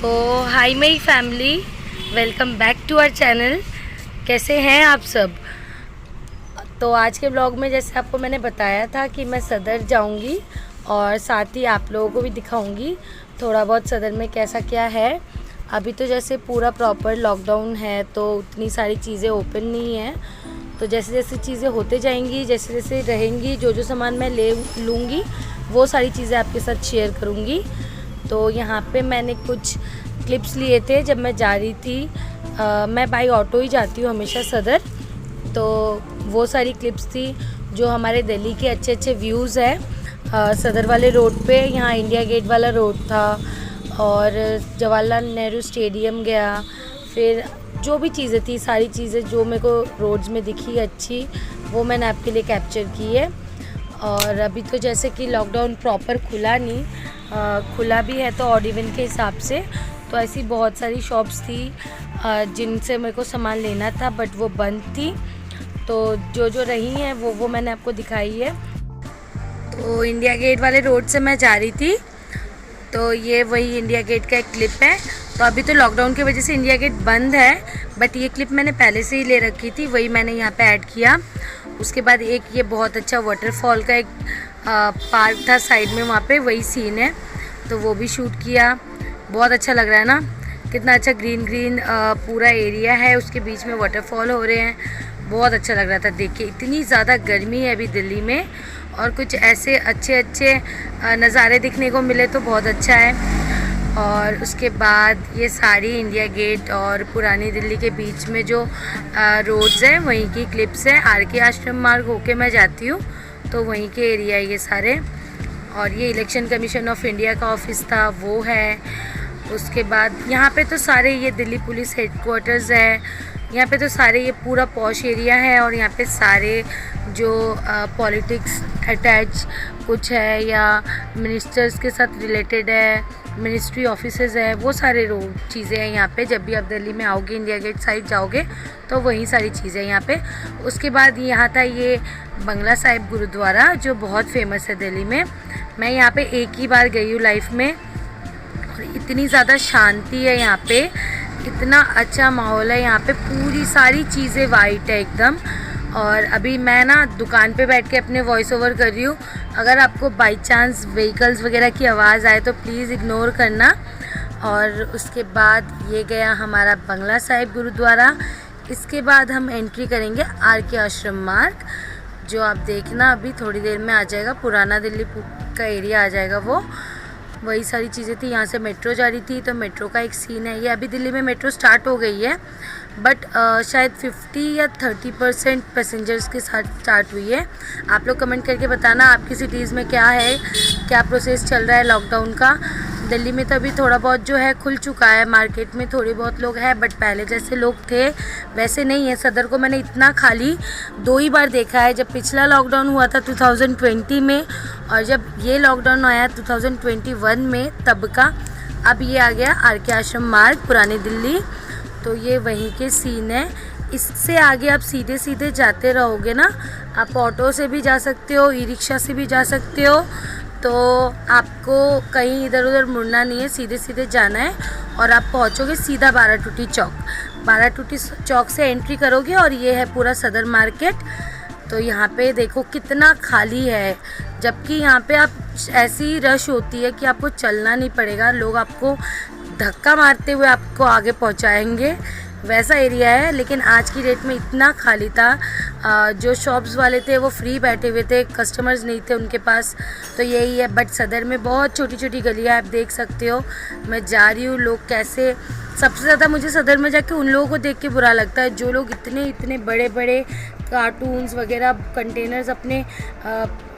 तो hi my family, welcome back to our channel. कैसे हैं आप सब? तो आज के ब्लॉग में जैसे आपको मैंने बताया था कि मैं सदर जाऊंगी और साथ ही आप लोगों को भी दिखाऊंगी थोड़ा बहुत सदर में कैसा क्या है। अभी तो जैसे पूरा प्रॉपर लॉकडाउन है तो उतनी सारी चीज़ें ओपन नहीं हैं। तो जैसे जैसे चीज़ें होते जाएंगी, जैसे जैसे रहेंगी, जो जो सामान मैं ले लूँगी वो सारी चीज़ें आपके साथ शेयर करूँगी। तो यहाँ पे मैंने कुछ क्लिप्स लिए थे जब मैं जा रही थी। मैं बाई ऑटो ही जाती हूँ हमेशा सदर। तो वो सारी क्लिप्स थी जो हमारे दिल्ली के अच्छे अच्छे व्यूज़ हैं सदर वाले रोड पे। यहाँ इंडिया गेट वाला रोड था और जवाहरलाल नेहरू स्टेडियम गया। फिर जो भी चीज़ें थी, सारी चीज़ें जो मेरे को रोड्स में दिखी अच्छी, वो मैंने आपके लिए कैप्चर की है। और अभी तो जैसे कि लॉकडाउन प्रॉपर खुला नहीं, खुला भी है तो ऑड इवन के हिसाब से। तो ऐसी बहुत सारी शॉप्स थी जिनसे मेरे को सामान लेना था बट वो बंद थी। तो जो जो रही हैं वो मैंने आपको दिखाई है। तो इंडिया गेट वाले रोड से मैं जा रही थी, तो ये वही इंडिया गेट का एक क्लिप है। तो अभी तो लॉकडाउन की वजह से इंडिया गेट बंद है बट ये क्लिप मैंने पहले से ही ले रखी थी, वही मैंने यहाँ पे ऐड किया। उसके बाद एक ये बहुत अच्छा वाटरफॉल का एक पार्क था साइड में, वहाँ पे वही सीन है तो वो भी शूट किया। बहुत अच्छा लग रहा है ना, कितना अच्छा ग्रीन ग्रीन पूरा एरिया है, उसके बीच में वाटरफॉल हो रहे हैं। बहुत अच्छा लग रहा था देख के। इतनी ज़्यादा गर्मी है अभी दिल्ली में और कुछ ऐसे अच्छे अच्छे नज़ारे दिखने को मिले तो बहुत अच्छा है। और उसके बाद ये सारी इंडिया गेट और पुरानी दिल्ली के बीच में जो रोड्स हैं वहीं की क्लिप्स हैं। आर.के. आश्रम मार्ग होके मैं जाती हूँ तो वहीं के एरिया ये सारे। और ये इलेक्शन कमीशन ऑफ इंडिया का ऑफिस था वो है। उसके बाद यहाँ पे तो सारे ये दिल्ली पुलिस हेडक्वार्टर्स है। यहाँ पे तो सारे ये पूरा पॉश एरिया है और यहाँ पे सारे जो पॉलिटिक्स अटैच कुछ है या मिनिस्टर्स के साथ रिलेटेड है, मिनिस्ट्री ऑफिसेज है, वो सारे रोड चीज़ें हैं यहाँ पे। जब भी आप दिल्ली में आओगे, इंडिया गेट साइड जाओगे तो वही सारी चीज़ें यहाँ पे। उसके बाद यहाँ था ये बंगला साहिब गुरुद्वारा जो बहुत फेमस है दिल्ली में। मैं यहाँ पे एक ही बार गई हूँ लाइफ में और इतनी ज़्यादा शांति है यहाँ पे, इतना अच्छा माहौल है यहाँ पे। पूरी सारी चीज़ें वाइट है एकदम। और अभी मैं ना दुकान पे बैठ के अपने वॉइस ओवर कर रही हूँ। अगर आपको बाई चांस व्हीकल्स वगैरह की आवाज़ आए तो प्लीज़ इग्नोर करना। और उसके बाद ये गया हमारा बंगला साहिब गुरुद्वारा। इसके बाद हम एंट्री करेंगे आर.के. आश्रम मार्ग, जो आप देखना अभी थोड़ी देर में आ जाएगा। पुराना दिल्ली का एरिया आ जाएगा वो। वही सारी चीज़ें थी। यहाँ से मेट्रो जा रही थी तो मेट्रो का एक सीन है ये। अभी दिल्ली में मेट्रो स्टार्ट हो गई है बट शायद 50 या 30% पैसेंजर्स के साथ स्टार्ट हुई है। आप लोग कमेंट करके बताना आपकी सिटीज़ में क्या है, क्या प्रोसेस चल रहा है लॉकडाउन का। दिल्ली में तो अभी थोड़ा बहुत जो है खुल चुका है, मार्केट में थोड़े बहुत लोग हैं बट पहले जैसे लोग थे वैसे नहीं है। सदर को मैंने इतना खाली 2 ही बार देखा है, जब पिछला लॉकडाउन हुआ था 2020 में और जब ये लॉकडाउन आया 2021 में तब का। अब ये आ गया आर.के. आश्रम मार्ग पुरानी दिल्ली, तो ये वहीं के सीन है। इससे आगे आप सीधे सीधे जाते रहोगे ना, आप ऑटो से भी जा सकते हो, ई रिक्शा से भी जा सकते हो। तो आपको कहीं इधर उधर मुड़ना नहीं है, सीधे सीधे जाना है और आप पहुंचोगे सीधा 12 टूटी चौक। 12 टूटी चौक से एंट्री करोगे और ये है पूरा सदर मार्केट। तो यहाँ पे देखो कितना खाली है, जबकि यहाँ पे आप ऐसी रश होती है कि आपको चलना नहीं पड़ेगा, लोग आपको धक्का मारते हुए आपको आगे पहुँचाएंगे, वैसा एरिया है। लेकिन आज की डेट में इतना खाली था, जो शॉप्स वाले थे वो फ्री बैठे हुए थे, कस्टमर्स नहीं थे उनके पास। तो यही है। बट सदर में बहुत छोटी छोटी गलियाँ आप देख सकते हो। मैं जा रही हूँ, लोग कैसे, सबसे ज़्यादा मुझे सदर में जाके उन लोगों को देख के बुरा लगता है जो लोग इतने इतने बड़े बड़े कार्टून्स वगैरह कंटेनर्स अपने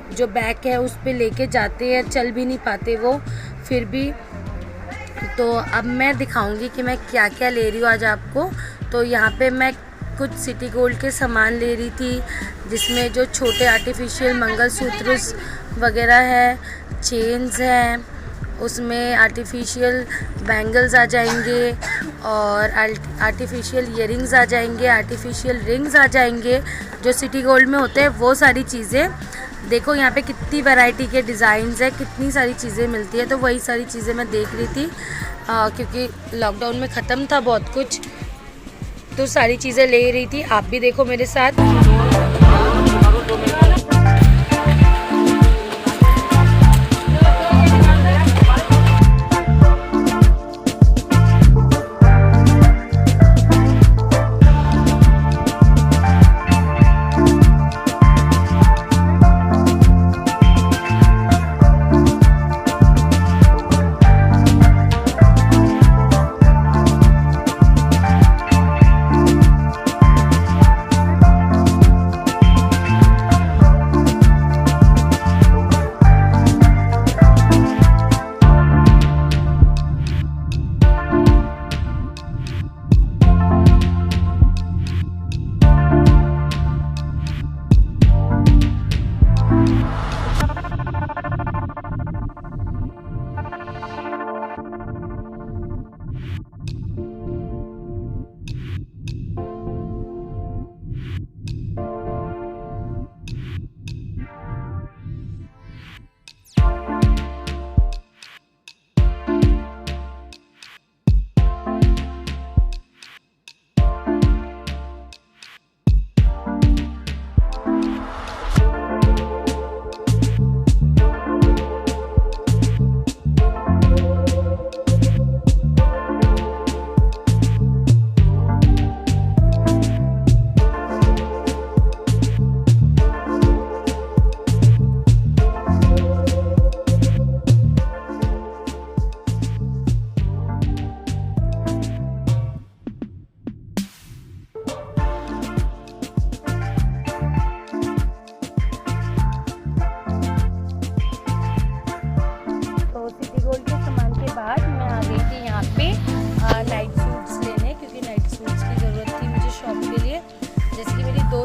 जो बैग है उस पर लेके जाते हैं, चल भी नहीं पाते वो फिर भी। तो अब मैं दिखाऊंगी कि मैं क्या क्या ले रही हूँ आज आपको। तो यहाँ पे मैं कुछ सिटी गोल्ड के सामान ले रही थी जिसमें जो छोटे आर्टिफिशियल मंगलसूत्र वगैरह है, चेन्स हैं, उसमें आर्टिफिशियल बैंगल्स आ जाएंगे और आर्टिफिशियल ईयरिंग्स आ जाएंगे, आर्टिफिशियल रिंग्स आ जाएंगे जो सिटी गोल्ड में होते हैं। वो सारी चीज़ें देखो यहाँ पे कितनी वैरायटी के डिज़ाइंस है, कितनी सारी चीज़ें मिलती है। तो वही सारी चीज़ें मैं देख रही थी। क्योंकि लॉकडाउन में ख़त्म था बहुत कुछ, तो सारी चीज़ें ले रही थी। आप भी देखो मेरे साथ।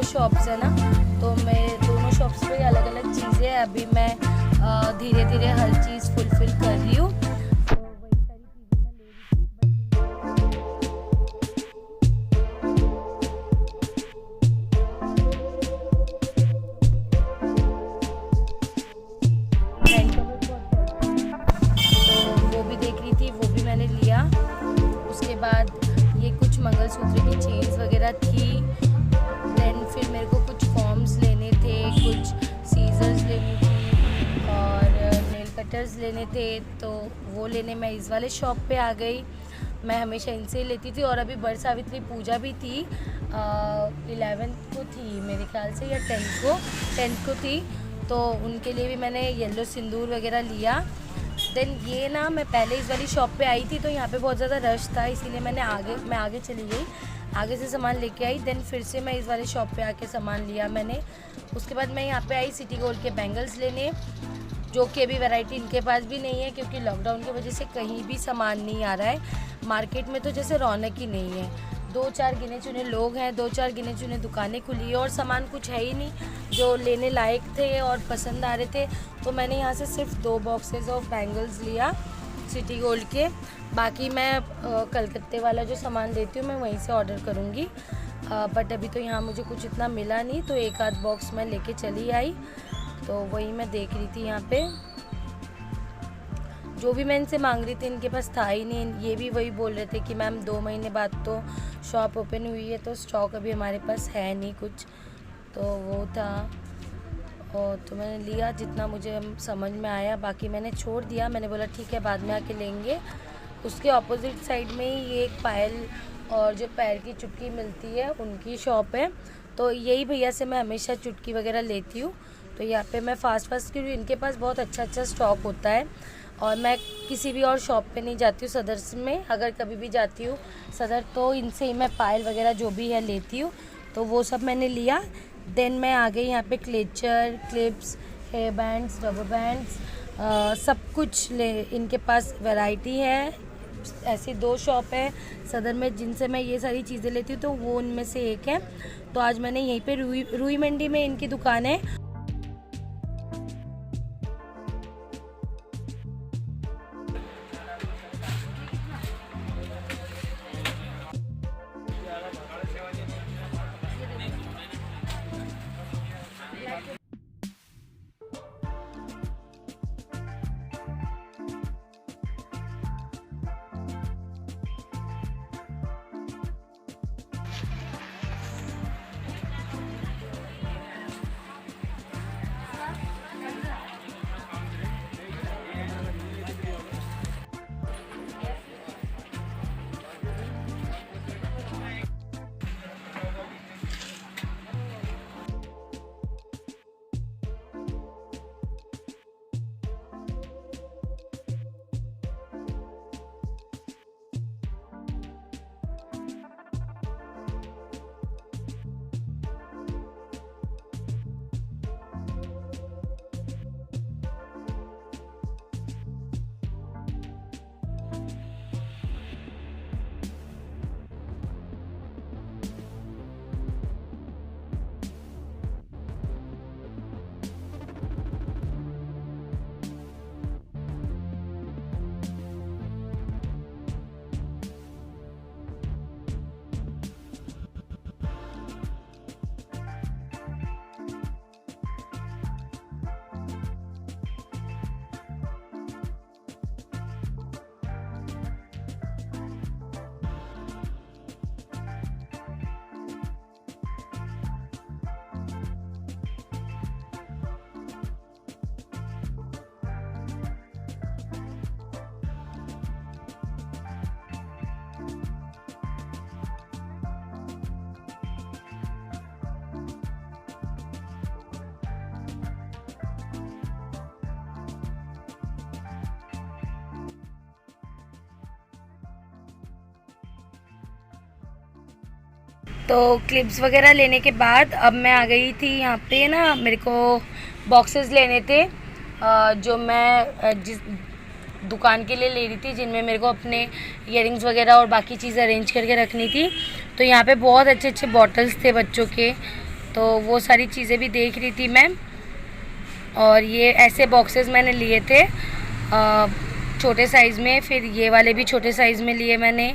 शॉप्स है ना, तो मैं दोनों शॉप्स पे अलग अलग चीज़ें अभी मैं धीरे धीरे हर चीज़ फुलफ़िल कर रही हूँ। तो वही सारी चीज़ें मैं ले रही थी, तो वो भी देख रही थी, वो भी मैंने लिया। उसके बाद ये कुछ मंगलसूत्र की चेन्स वगैरह थी। देन फिर मेरे को कुछ फॉर्म्स लेने थे, कुछ सीजर्स लेनी थी और नेल कटर्स लेने थे, तो वो लेने मैं इस वाले शॉप पे आ गई। मैं हमेशा इनसे ही लेती थी। और अभी बरसावित्री सावित्री पूजा भी थी, 11 को थी मेरे ख्याल से, या 10 को थी, तो उनके लिए भी मैंने येलो सिंदूर वगैरह लिया। देन ये ना, मैं पहले इस वाली शॉप पे आई थी तो यहाँ पे बहुत ज़्यादा रश था, इसीलिए मैं आगे चली गई, आगे से सामान लेके आई। देन फिर से मैं इस वाले शॉप पे आके सामान लिया मैंने। उसके बाद मैं यहाँ पे आई सिटी गोल्ड के बैंगल्स लेने, जो कि अभी वैरायटी इनके पास भी नहीं है, क्योंकि लॉकडाउन की वजह से कहीं भी सामान नहीं आ रहा है। मार्केट में तो जैसे रौनक ही नहीं है। 2-4 गिने चुने लोग हैं, 2-4 गिने चुने दुकानें खुली है और सामान कुछ है ही नहीं जो लेने लायक थे और पसंद आ रहे थे। तो मैंने यहाँ से सिर्फ 2 बॉक्सेस ऑफ बैंगल्स लिया सिटी गोल्ड के। बाकी मैं कलकत्ते वाला जो सामान लेती हूँ मैं वहीं से ऑर्डर करूँगी, बट अभी तो यहाँ मुझे कुछ इतना मिला नहीं, तो 1-8 बॉक्स मैं लेके चली आई। तो वही मैं देख रही थी, यहाँ पे जो भी मैं इनसे मांग रही थी इनके पास था ही नहीं। ये भी वही बोल रहे थे कि मैम 2 महीने बाद तो शॉप ओपन हुई है, तो स्टॉक अभी हमारे पास है नहीं कुछ, तो वो था। और तो मैंने लिया जितना मुझे समझ में आया, बाकी मैंने छोड़ दिया। मैंने बोला ठीक है बाद में आके लेंगे। उसके ऑपोजिट साइड में ही ये एक पायल और जो पैर की चुटकी मिलती है उनकी शॉप है, तो यही भैया से मैं हमेशा चुटकी वगैरह लेती हूँ। तो यहाँ पे मैं फ़ास्ट क्योंकि इनके पास बहुत अच्छा स्टॉक होता है, और मैं किसी भी और शॉप पे नहीं जाती हूँ सदर में। अगर कभी भी जाती हूँ सदर तो इनसे ही मैं पायल वगैरह जो भी है लेती हूँ। तो वो सब मैंने लिया। देन मैं आ गई यहाँ पे clutcher, clips, hair bands, rubber bands, सब कुछ ले। इनके पास वैरायटी है। ऐसी 2 शॉप है सदर में जिनसे मैं ये सारी चीज़ें लेती हूँ, तो वो उनमें से एक है। तो आज मैंने यहीं पे रुई मंडी में इनकी दुकान है। तो क्लिप्स वगैरह लेने के बाद अब मैं आ गई थी यहाँ पे ना, मेरे को बॉक्सेस लेने थे जो मैं जिस दुकान के लिए ले रही थी, जिनमें मेरे को अपने इयररिंग्स वगैरह और बाकी चीज़ें अरेंज करके रखनी थी। तो यहाँ पे बहुत अच्छे अच्छे बॉटल्स थे बच्चों के, तो वो सारी चीज़ें भी देख रही थी मैं। और ये ऐसे बॉक्सेस मैंने लिए थे छोटे साइज़ में, फिर ये वाले भी छोटे साइज़ में लिए मैंने।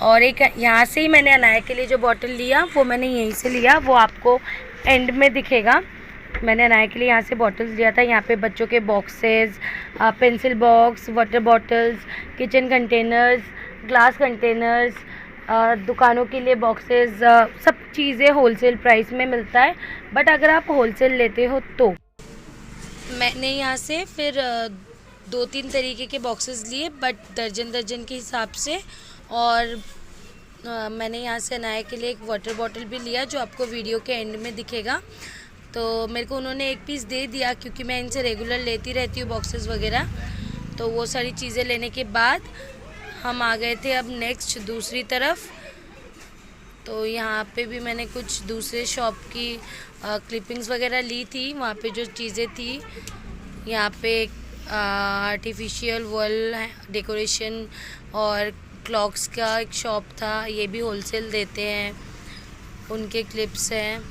और एक यहाँ से ही मैंने अनाया के लिए जो बॉटल लिया वो मैंने यहीं से लिया, वो आपको एंड में दिखेगा। मैंने अनाया के लिए यहाँ से बॉटल्स लिया था। यहाँ पे बच्चों के boxes, pencil box, water bottles, kitchen containers, glass containers, दुकानों के लिए बॉक्सेस, सब चीज़ें होलसेल प्राइस में मिलता है। बट अगर आप होलसेल लेते हो तो मैंने यहाँ से फिर 2-3 तरीके के बॉक्सेस लिए, बट दर्जन दर्जन के हिसाब से। और मैंने यहाँ से अनाया के लिए एक वाटर बॉटल भी लिया जो आपको वीडियो के एंड में दिखेगा। तो मेरे को उन्होंने एक पीस दे दिया क्योंकि मैं इनसे रेगुलर लेती रहती हूँ बॉक्सेस वगैरह। तो वो सारी चीज़ें लेने के बाद हम आ गए थे अब नेक्स्ट दूसरी तरफ। तो यहाँ पे भी मैंने कुछ दूसरे शॉप की क्लिपिंग्स वगैरह ली थी। वहाँ पे जो चीज़ें थी, यहाँ पे आर्टिफिशियल वॉल डेकोरेशन और क्लॉक्स का एक शॉप था, ये भी होलसेल देते हैं, उनके क्लिप्स हैं।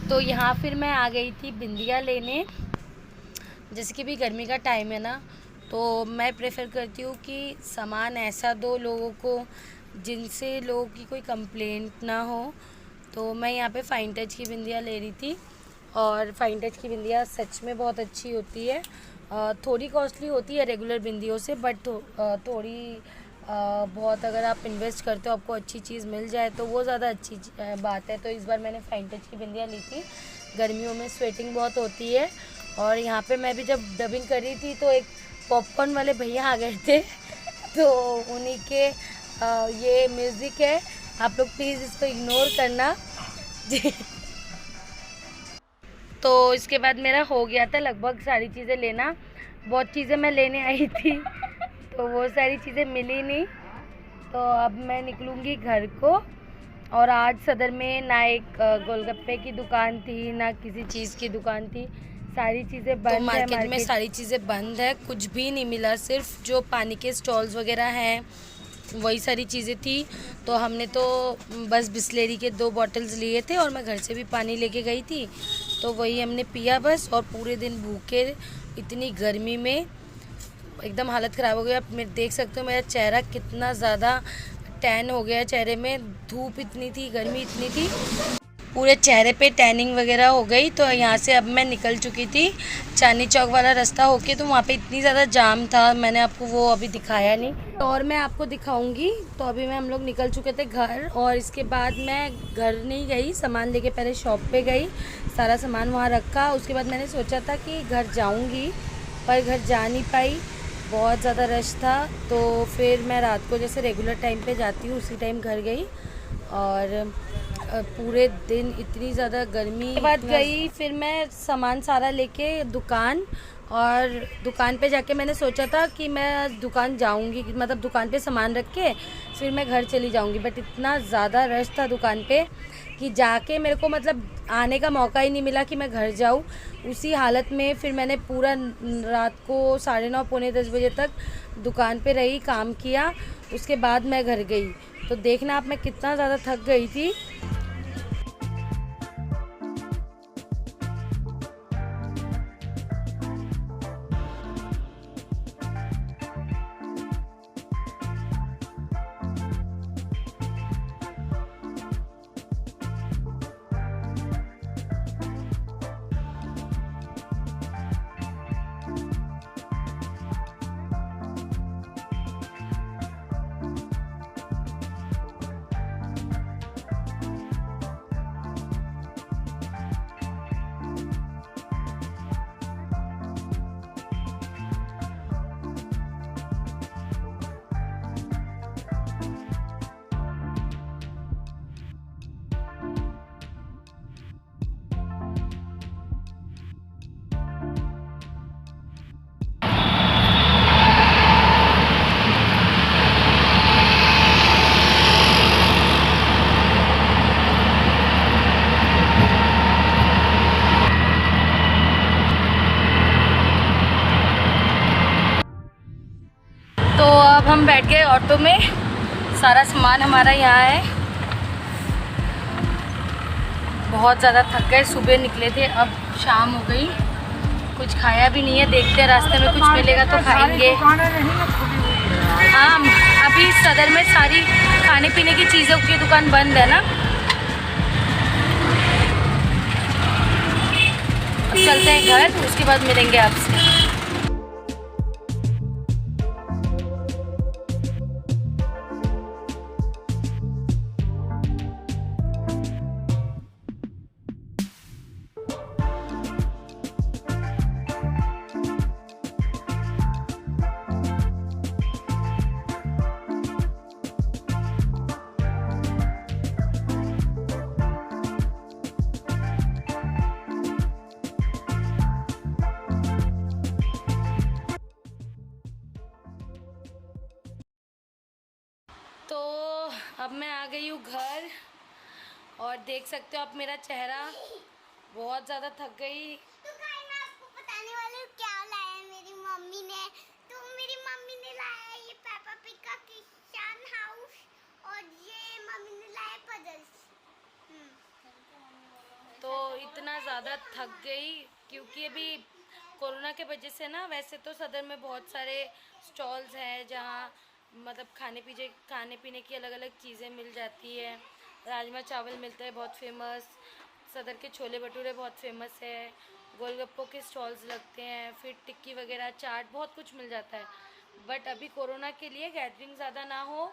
तो यहाँ फिर मैं आ गई थी बिंदिया लेने। जैसे कि भी गर्मी का टाइम है ना, तो मैं प्रेफर करती हूँ कि सामान ऐसा दो लोगों को जिनसे लोगों की कोई कंप्लेंट ना हो। तो मैं यहाँ पे फाइन टच की बिंदिया ले रही थी, और फाइन टच की बिंदिया सच में बहुत अच्छी होती है। थोड़ी कॉस्टली होती है रेगुलर बिंदियों से, बट थोड़ी बहुत अगर आप इन्वेस्ट करते हो, आपको अच्छी चीज़ मिल जाए तो वो ज़्यादा अच्छी बात है। तो इस बार मैंने फाइन टच की बिंदियाँ ली थी। गर्मियों में स्वेटिंग बहुत होती है। और यहाँ पे मैं भी जब डबिंग कर रही थी तो एक पॉपकॉर्न वाले भैया आ गए थे, तो उन्हीं के ये म्यूज़िक है, आप लोग प्लीज़ इसको इग्नोर करना जी। तो इसके बाद मेरा हो गया था लगभग सारी चीज़ें लेना। बहुत चीज़ें मैं लेने आई थी तो वो सारी चीज़ें मिली नहीं। तो अब मैं निकलूँगी घर को। और आज सदर में ना एक गोलगप्पे की दुकान थी, ना किसी चीज़ की दुकान थी, सारी चीज़ें बंद है। मार्केट में सारी चीज़ें बंद है, कुछ भी नहीं मिला, सिर्फ जो पानी के स्टॉल्स वगैरह हैं वही सारी चीज़ें थी। तो हमने तो बस बिस्लेरी के 2 बॉटल्स लिए थे, और मैं घर से भी पानी लेके गई थी, तो वही हमने पिया बस। और पूरे दिन भूखे, इतनी गर्मी में एकदम हालत ख़राब हो गई। आप मैं देख सकते हो मेरा चेहरा कितना ज़्यादा टैन हो गया, चेहरे में धूप इतनी थी, गर्मी इतनी थी, पूरे चेहरे पे टैनिंग वगैरह हो गई। तो यहाँ से अब मैं निकल चुकी थी चांदनी चौक वाला रास्ता होके, तो वहाँ पे इतनी ज़्यादा जाम था, मैंने आपको वो अभी दिखाया नहीं, तो और मैं आपको दिखाऊंगी। तो अभी हम लोग निकल चुके थे घर, और इसके बाद मैं घर नहीं गई, सामान लेके पहले शॉप पे गई, सारा सामान वहाँ रखा। उसके बाद मैंने सोचा था कि घर जाऊँगी, पर घर जा नहीं पाई, बहुत ज़्यादा रश था। तो फिर मैं रात को जैसे रेगुलर टाइम पे जाती हूँ उसी टाइम घर गई। और पूरे दिन इतनी ज़्यादा गर्मी के बाद गई। फिर मैं सामान सारा लेके दुकान, और दुकान पे जाके मैंने सोचा था कि मैं दुकान जाऊंगी, मतलब दुकान पे सामान रख के फिर मैं घर चली जाऊंगी। बट इतना ज़्यादा रश था दुकान पे कि जाके मेरे को मतलब आने का मौका ही नहीं मिला कि मैं घर जाऊं। उसी हालत में फिर मैंने पूरा रात को 9:30 पौने 10 बजे तक दुकान पे रही, काम किया। उसके बाद मैं घर गई। तो देखना आप, मैं कितना ज़्यादा थक गई थी। तो अब हम बैठ गए ऑटो में, सारा सामान हमारा यहाँ है। बहुत ज़्यादा थक गए, सुबह निकले थे, अब शाम हो गई, कुछ खाया भी नहीं है। देखते हैं रास्ते में कुछ मिलेगा तो खाएंगे। हाँ, अभी सदर में सारी खाने पीने की चीज़ों की दुकान बंद है ना। अब चलते हैं घर, उसके बाद मिलेंगे आपसे। तो अब मैं आ गई हूँ घर, और देख सकते हो आप मेरा चेहरा, बहुत ज़्यादा थक गई। तो गाइस, मैं आपको बताने वाली हूँ क्या लाया है मेरी मम्मी ने। तो मेरी मम्मी ने लाया है ये पेपा पिग का किचन हाउस, और ये मम्मी ने लाया पजल्स। तो इतना ज़्यादा थक गई क्योंकि अभी कोरोना के वजह से ना, वैसे तो सदर में बहुत सारे स्टॉल्स हैं जहाँ मतलब खाने पीने की अलग अलग चीज़ें मिल जाती है। राजमा चावल मिलता है बहुत फेमस, सदर के छोले भटूरे बहुत फेमस है, गोलगप्पों के स्टॉल्स लगते हैं, फिर टिक्की वगैरह, चाट, बहुत कुछ मिल जाता है। बट अभी कोरोना के लिए गैदरिंग ज़्यादा ना हो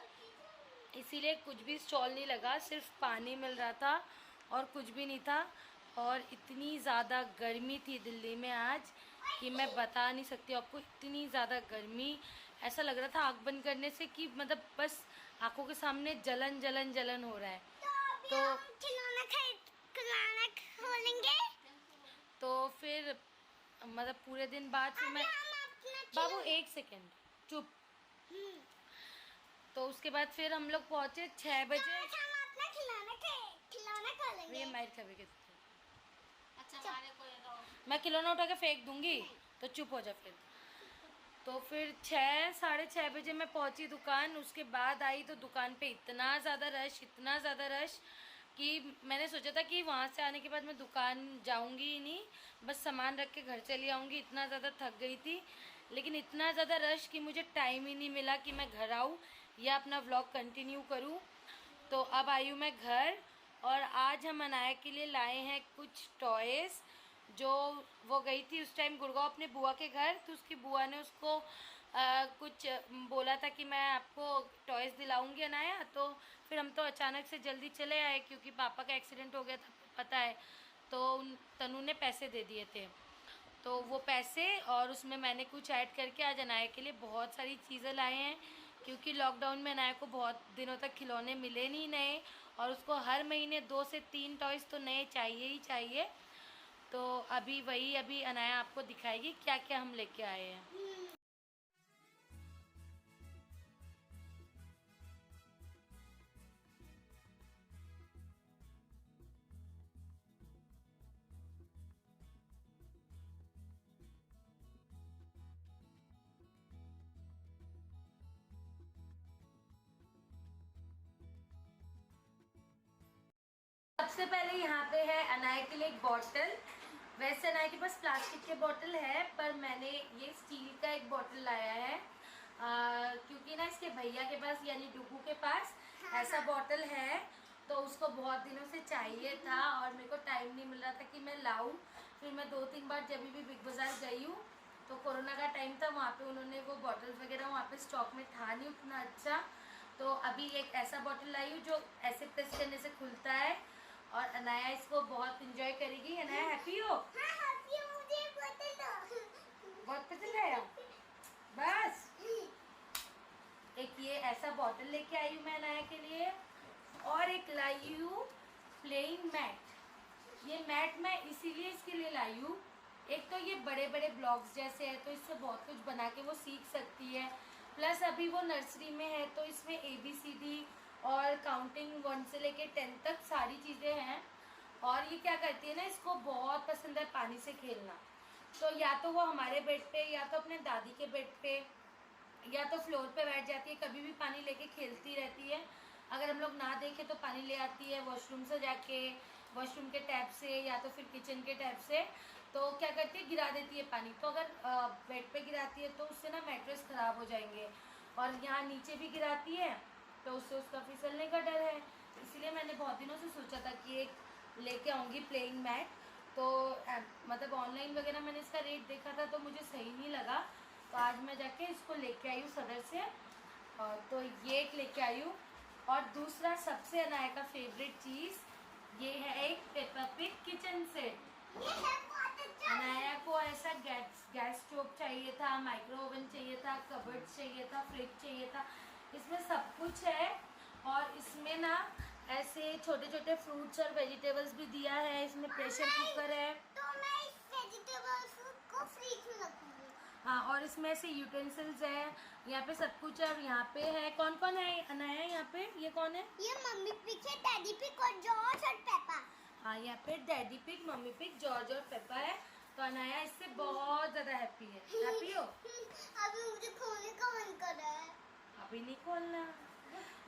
इसीलिए कुछ भी स्टॉल नहीं लगा, सिर्फ पानी मिल रहा था और कुछ भी नहीं था। और इतनी ज़्यादा गर्मी थी दिल्ली में आज कि मैं बता नहीं सकती आपको, इतनी ज़्यादा गर्मी, ऐसा लग रहा था आँख बंद करने से कि मतलब बस आँखों के सामने जलन जलन जलन हो रहा है। तो खिलौना खोलेंगे। तो फिर मतलब पूरे दिन बाद फिर मैं, बाबू एक सेकेंड चुप। तो उसके बाद फिर हम लोग पहुँचे 6 बजे। खिलौना खोलेंगे। ये माइर खावे के, मैं खिलौना उठा के फेंक दूंगी, तो चुप हो जा फिर। तो फिर 6 साढ़े 6 बजे मैं पहुंची दुकान। उसके बाद आई तो दुकान पे इतना ज़्यादा रश, इतना ज़्यादा रश कि मैंने सोचा था कि वहाँ से आने के बाद मैं दुकान जाऊंगी ही नहीं, बस सामान रख के घर चली आऊँगी। इतना ज़्यादा थक गई थी, लेकिन इतना ज़्यादा रश कि मुझे टाइम ही नहीं मिला कि मैं घर आऊँ या अपना व्लॉग कंटिन्यू करूँ। तो अब आई हूँ मैं घर, और आज हम अनाया के लिए लाए हैं कुछ टॉयज़। जो वो गई थी उस टाइम गुड़गांव अपने बुआ के घर, तो उसकी बुआ ने उसको कुछ बोला था कि मैं आपको टॉयज़ दिलाऊंगी अनाया। तो फिर हम तो अचानक से जल्दी चले आए क्योंकि पापा का एक्सीडेंट हो गया था, पता है। तो तनु ने पैसे दे दिए थे, तो वो पैसे और उसमें मैंने कुछ ऐड करके आज अनाया के लिए बहुत सारी चीज़ें लाए हैं। क्योंकि लॉकडाउन में अनाया को बहुत दिनों तक खिलौने मिले नहीं नए, और उसको हर महीने 2 से 3 टॉयज़ तो नए चाहिए ही चाहिए। तो अभी अनाया आपको दिखाएगी क्या क्या हम लेके आए हैं। सबसे पहले यहाँ पे है अनाया के लिए एक बॉटल। वैसे अनाया के पास प्लास्टिक के बॉटल है, पर मैंने ये स्टील का एक बॉटल लाया है क्योंकि ना इसके भैया के पास यानी डुगू के पास ऐसा बॉटल है, तो उसको बहुत दिनों से चाहिए था और मेरे को टाइम नहीं मिल रहा था कि मैं लाऊं। फिर मैं 2-3 बार जब भी बिग बाज़ार गई हूँ तो कोरोना का टाइम था, वहाँ पे उन्होंने वो बॉटल्स वगैरह वहाँ पे स्टॉक में था नहीं उतना अच्छा। तो अभी एक ऐसा बॉटल लाई हूँ जो ऐसे प्रेस करने से खुलता है और अनाया इसको बहुत इंजॉय करेगी। अनाया हैप्पी हो? हाँ, हैप्पी हूँ, मुझे एक बोतल दो। बहुत पसंद आया। बस एक ये ऐसा बॉटल लेके आई हूँ मैं अनाया के लिए, और एक लाई हूँ प्लेइंग मैट। ये मैट मैं इसीलिए इसके लिए लाई हूँ, एक तो ये बड़े बड़े ब्लॉक्स जैसे है तो इससे बहुत कुछ बना के वो सीख सकती है, प्लस अभी वो नर्सरी में है तो इसमें ABCD और काउंटिंग 1 से लेके 10 तक सारी चीज़ें हैं। और ये क्या करती है ना, इसको बहुत पसंद है पानी से खेलना। तो या तो वो हमारे बेड पे या तो अपने दादी के बेड पे या तो फ्लोर पे बैठ जाती है, कभी भी पानी लेके खेलती रहती है। अगर हम लोग ना देखें तो पानी ले आती है वॉशरूम से जाके, वॉशरूम के टैप से या तो फिर किचन के टैप से। तो क्या करती है, गिरा देती है पानी। तो अगर बेड पे गिराती है तो उससे ना मैट्रेस ख़राब हो जाएंगे, और यहाँ नीचे भी गिराती है तो उससे उसका फिसलने का डर है। इसीलिए मैंने बहुत दिनों से सोचा था कि एक लेके आऊँगी प्लेइंग मैट। तो मतलब ऑनलाइन वगैरह मैंने इसका रेट देखा था तो मुझे सही नहीं लगा, तो आज मैं जाके इसको लेके आई हूँ सदर से। तो ये एक लेके आई हूँ। और दूसरा सबसे अनाया का फेवरेट चीज़ ये है एक पेप्पा पिग किचन सेट। ये है बहुत अच्छा। अनाया को ऐसा गैस स्टोव चाहिए था, माइक्रो ओवन चाहिए था, कबर्ड चाहिए था, फ्रिज चाहिए था। इसमें सब कुछ है, और इसमें ना ऐसे छोटे छोटे फ्रूट्स और वेजिटेबल्स भी दिया है। इसमें प्रेशर कुकर है। तो मैं इस वेजिटेबल्स को फ्रिज में रखूंगी। हाँ, और इसमें ऐसे यूटेंसिल्स है, यहाँ पे सब कुछ है। और यहाँ पे है कौन कौन है अनाया यहाँ पे, ये कौन है? ये मम्मी पिग है, डैडी पिग और जॉर्ज और पेपा। हाँ, यहाँ पे daddy pig, mummy pig, George और पेपा है। तो अनाया इससे बहुत ज़्यादा हैप्पी है। हैप्पी हो? अभी मुझे खोलने का मन कर रहा है। अभी नहीं खोलना।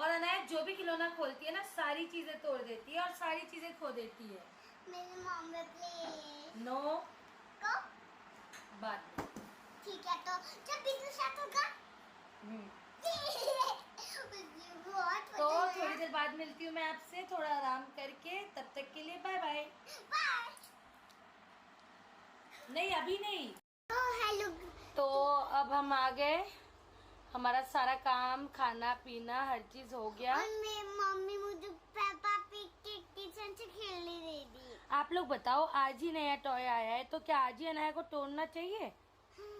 और अनाया जो भी खिलौना खोलती है ना, सारी चीज़ें तोड़ देती है और सारी चीज़ें खो देती है। मेरी मम्मी प्लीज। नो, कब? बात नहीं। ठीक है, तो जब बिजनेस स्टार्ट होगा बहुत तो पसंद थोड़ी है। देर बाद मिलती हूँ मैं आपसे, थोड़ा आराम करके। तब तक के लिए बाय बाय। बाय। नहीं, अभी नहीं। हेलो। तो अब हम आ गए, हमारा सारा काम, खाना पीना हर चीज हो गया। और मेरी मम्मी मुझे पेपा पिग के किचन से खेलने दे दी। आप लोग बताओ, आज ही नया टॉय आया है तो क्या आज ही अनाया को तोड़ना चाहिए?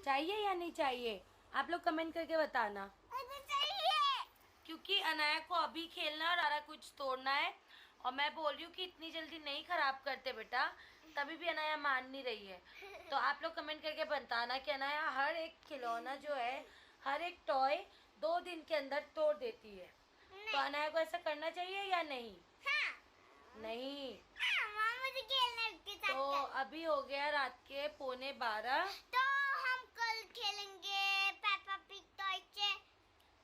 चाहिए या नहीं चाहिए? आप लोग कमेंट करके बताना। मुझे चाहिए। क्योंकि अनाया को अभी खेलना और सारा कुछ तोड़ना है, और मैं बोल रही हूँ कि इतनी जल्दी नहीं खराब करते बेटा, तभी भी अनाया मान नहीं रही है। तो आप लोग कमेंट करके बताना कि अनाया हर एक खिलौना जो है, हर एक टॉय 2 दिन के अंदर तोड़ देती है। तो अनाया को ऐसा करना चाहिए या नहीं? हाँ। नहीं। हाँ, मामा मुझे खेलना उसके साथ तो कर। अभी हो गया रात के 11:15। तो हम कल खेलेंगे पेपा पिग टॉय से।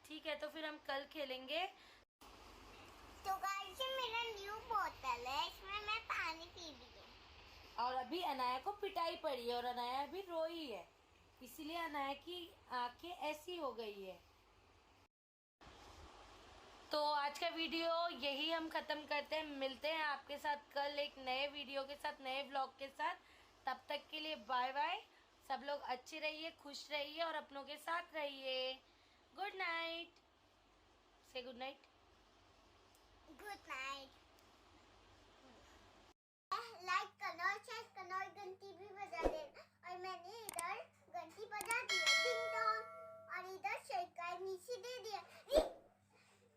ठीक है, तो फिर हम कल खेलेंगे। तो गाइस, ये मेरा न्यू बोतल है, इसमें मैं पानी पी रही हूँ। और अभी अनाया को पिटाई पड़ी है और अनाया अभी रोई है, इसीलिए अनाया की आंखें ऐसी हो गई है। तो आज का वीडियो यही हम ख़त्म करते हैं। मिलते हैं आपके साथ कल एक नए वीडियो के साथ, नए व्लॉग के साथ। तब तक के लिए बाय बाय। सब लोग अच्छे रहिए, खुश रहिए और अपनों के साथ रहिए। Good night. से गुड नाइट।